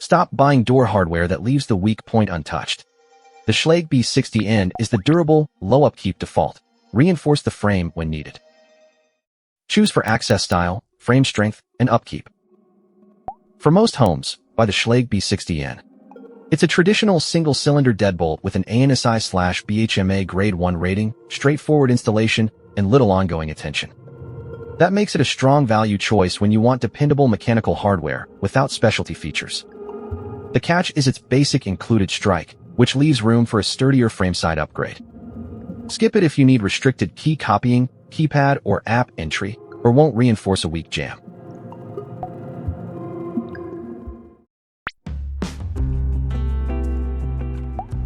Stop buying door hardware that leaves the weak point untouched. The Schlage B60N is the durable, low upkeep default. Reinforce the frame when needed. Choose for access style, frame strength, and upkeep. For most homes, buy the Schlage B60N. It's a traditional single-cylinder deadbolt with an ANSI/BHMA Grade 1 rating, straightforward installation, and little ongoing attention. That makes it a strong value choice when you want dependable mechanical hardware without specialty features. The catch is its basic included strike, which leaves room for a sturdier frameside upgrade. Skip it if you need restricted key copying, keypad, or app entry, or won't reinforce a weak jamb.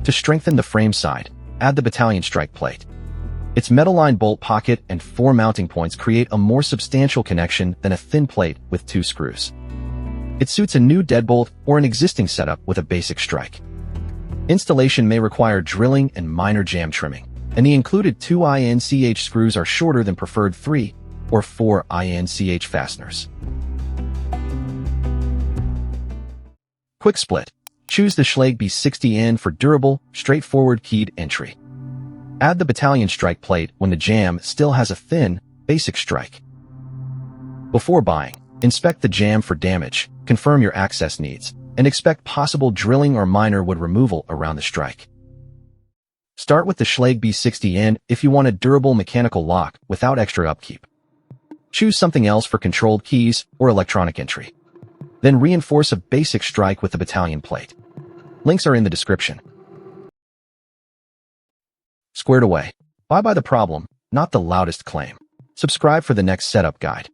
To strengthen the frame side, add the Battalion Strike Plate. Its metal-lined bolt pocket and 4 mounting points create a more substantial connection than a thin plate with 2 screws. It suits a new deadbolt or an existing setup with a basic strike. Installation may require drilling and minor jamb trimming, and the included 2 INCH screws are shorter than preferred 3 or 4 INCH fasteners. Quick split. Choose the Schlage B60N for durable, straightforward keyed entry. Add the Battalion Strike Plate when the jamb still has a thin, basic strike. Before buying, inspect the jamb for damage, confirm your access needs, and expect possible drilling or minor wood removal around the strike. Start with the Schlage B60N if you want a durable mechanical lock without extra upkeep. Choose something else for controlled keys or electronic entry. Then reinforce a basic strike with the Battalion Plate. Links are in the description. Squared away. Buy by the problem, not the loudest claim. Subscribe for the next setup guide.